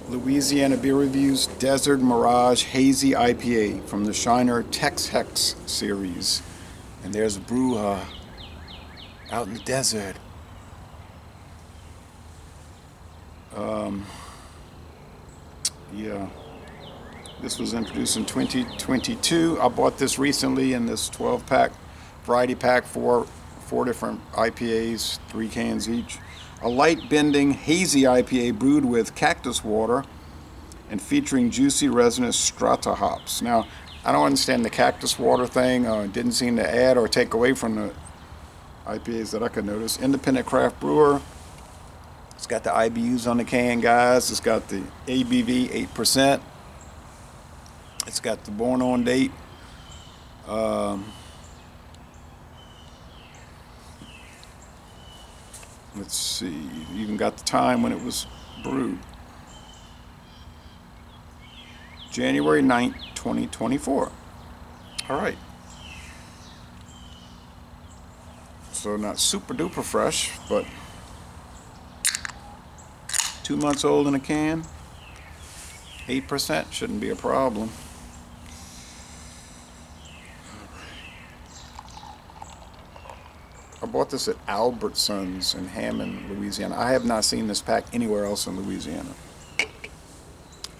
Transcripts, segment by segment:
Louisiana Beer Reviews Desert Mirage Hazy IPA from the Shiner TexHex series. And there's a brew out in the desert. Yeah, this was introduced in 2022. I bought this recently in this 12-pack, variety pack, four different IPAs, 3 cans each. A light bending hazy IPA brewed with cactus water and featuring juicy resinous strata hops. Now, I don't understand the cactus water thing. It didn't seem to add or take away from the IPAs that I could notice. Independent craft brewer. It's got the IBUs on the can, guys. It's got the ABV 8%. It's got the born on date. Let's see. Even got the time when it was brewed. January 9th, 2024. All right. So not super duper fresh, but 2 months old in a can. 8% shouldn't be a problem. I bought this at Albertsons in Hammond, Louisiana. I have not seen this pack anywhere else in Louisiana.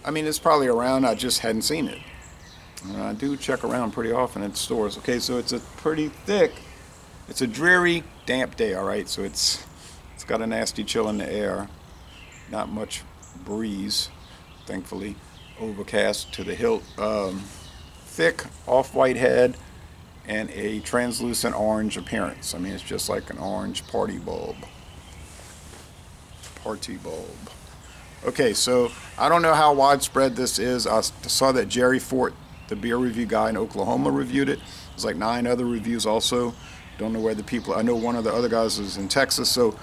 I mean, it's probably around, I just hadn't seen it. And I do check around pretty often at stores. Okay, so it's a pretty thick, it's a dreary, damp day, all right? So it's got a nasty chill in the air. Not much breeze, thankfully. Overcast to the hilt. Thick, off-white head, and a translucent orange appearance. I mean, it's just like an orange party bulb. Party bulb. Okay, so I don't know how widespread this is. I saw that Jerry Fort, the beer review guy in Oklahoma, reviewed it. There's like 9 other reviews also. Don't know where the people, I know one of the other guys is in Texas, so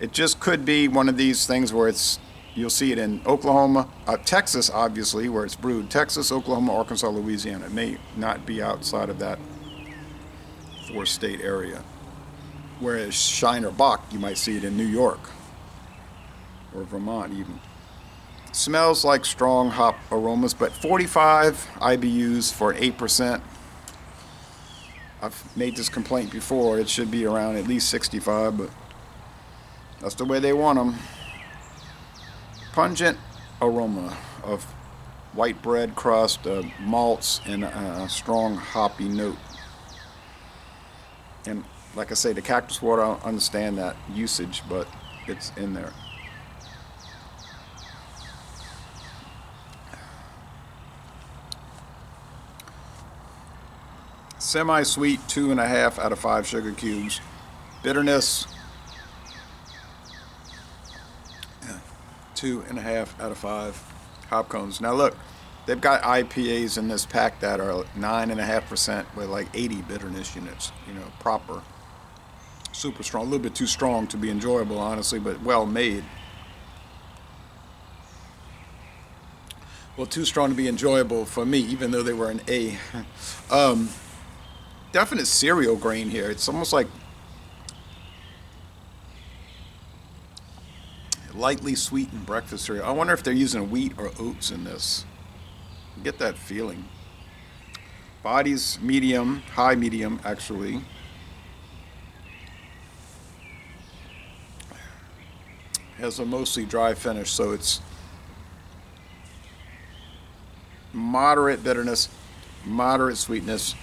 it just could be one of these things where you'll see it in Oklahoma, Texas, obviously, where it's brewed. Texas, Oklahoma, Arkansas, Louisiana. It may not be outside of that 4-state area. Whereas Shiner Bock, you might see it in New York or Vermont even. Smells like strong hop aromas, but 45 IBUs for an 8%. I've made this complaint before. It should be around at least 65, but that's the way they want them. Pungent aroma of white bread crust, malts, and a strong hoppy note. And like I say, the cactus water, I don't understand that usage, but it's in there. Semi-sweet, 2.5 out of 5 sugar cubes. Bitterness, 2.5 out of 5 hop cones. Now look, they've got IPAs in this pack that are 9.5% with like 80 bitterness units. You know, proper, super strong. A little bit too strong to be enjoyable, honestly, but well made. Well, too strong to be enjoyable for me, even though they were an A. Definite cereal grain here. It's almost like lightly sweetened breakfast cereal. I wonder if they're using wheat or oats in this. Get that feeling. Body's medium, high medium actually. Has a mostly dry finish, so it's moderate bitterness, moderate sweetness,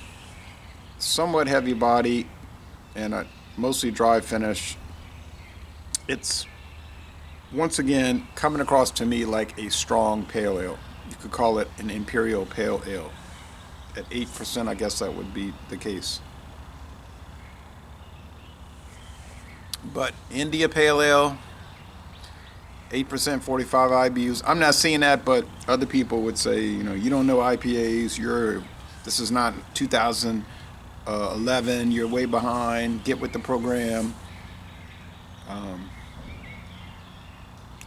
somewhat heavy body, and a mostly dry finish. It's once again coming across to me like a strong pale ale. You could call it an imperial pale ale. At 8%, I guess that would be the case. But India pale ale, 8%, 45 IBUs. I'm not seeing that, but other people would say, you know, you don't know IPAs. This is not 2011. You're way behind. Get with the program.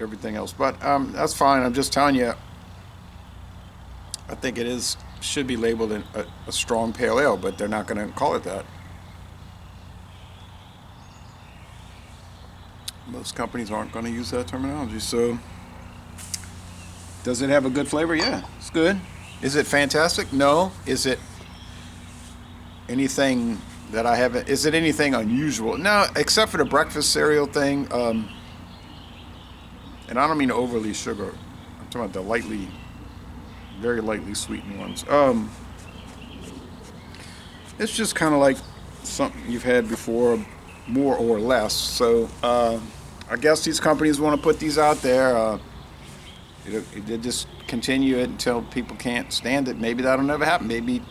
Everything else, but that's fine. I'm just telling you. I think it should be labeled a strong pale ale, but they're not going to call it that. Most companies aren't going to use that terminology, so Does it have a good flavor? Yeah, it's good. Is it fantastic? No. Is it anything that I haven't? Is it anything unusual? No, except for the breakfast cereal thing. And I don't mean overly sugar. I'm talking about the lightly, very lightly sweetened ones. It's just kind of like something you've had before, more or less. So I guess these companies want to put these out there. They just continue it until people can't stand it. Maybe that'll never happen. Maybe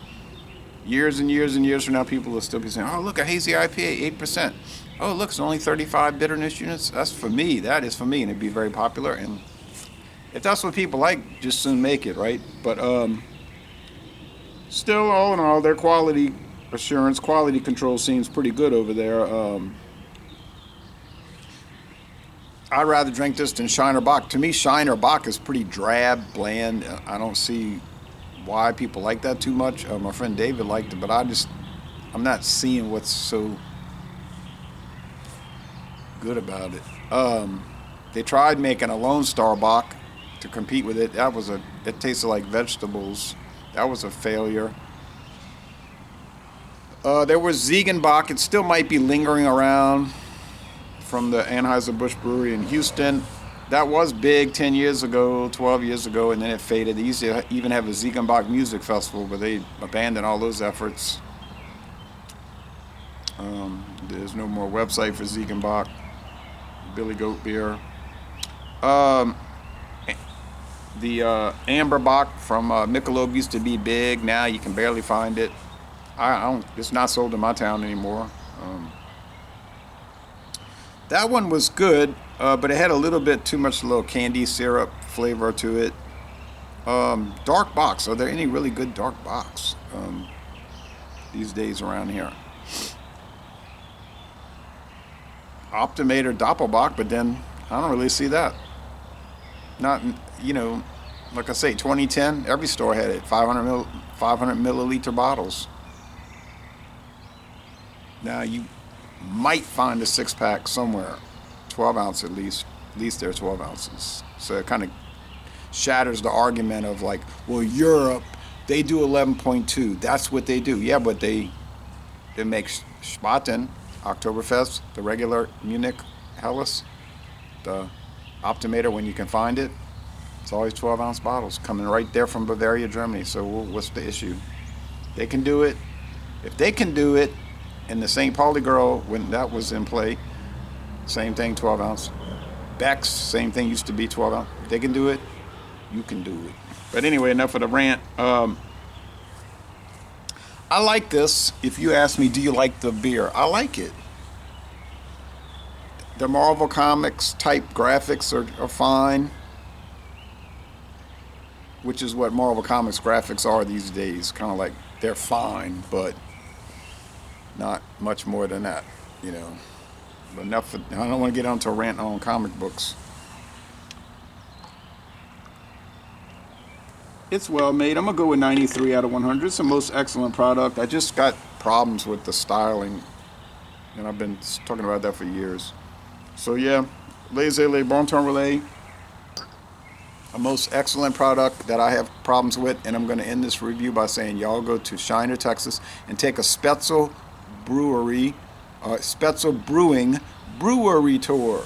years and years and years from now, people will still be saying, "Oh, look, a hazy IPA, 8%. Oh, look, it's only 35 bitterness units. That's for me. That is for me," and it'd be very popular. And if that's what people like, just soon make it, right? But still, all in all, their quality assurance, quality control seems pretty good over there. I'd rather drink this than Shiner Bock. To me, Shiner Bock is pretty drab, bland. I don't see why people like that too much. My friend David liked it, but I'm not seeing what's so good about it. They tried making a Lone Star Bock to compete with it. It tasted like vegetables. That was a failure. There was Ziegenbock. It still might be lingering around from the Anheuser-Busch Brewery in Houston. That was big 10 years ago, 12 years ago, and then it faded. They used to even have a Ziegenbock music festival, but they abandoned all those efforts. There's no more website for Ziegenbock. Billy Goat beer. The Amber Bock from Michelob used to be big. Now you can barely find it. It's not sold in my town anymore. That one was good, but it had a little bit too much little candy syrup flavor to it. Dark Bocks. Are there any really good dark Bocks these days around here? Optimator Doppelbock, but then I don't really see that. Not, like I say, 2010, every store had it. 500 milliliter bottles. Now you might find a 6-pack somewhere, 12 ounce at least. At least they're 12 ounces. So it kind of shatters the argument of like, well, Europe, they do 11.2. That's what they do. Yeah, but they make Spaten, Oktoberfest, the regular Munich Helles, the Optimator when you can find it. It's always 12 ounce bottles coming right there from Bavaria, Germany. So what's the issue? They can do it. If they can do it, and the St. Pauli girl, when that was in play, same thing, 12 ounce. Beck's, same thing, used to be 12 ounce. If they can do it, you can do it. But anyway, enough of the rant. I like this. If you ask me, do you like the beer? I like it. The Marvel Comics type graphics are fine, which is what Marvel Comics graphics are these days. Kind of like they're fine, but not much more than that, But enough. I don't want to get onto a rant on comic books. It's well made. I'm gonna go with 93 out of 100. It's the most excellent product. I just got problems with the styling, and I've been talking about that for years. So yeah, Laissez-les Bon Temps Relais, a most excellent product that I have problems with, and I'm going to end this review by saying y'all go to Shiner, Texas, and take a Spoetzl Brewing brewery tour.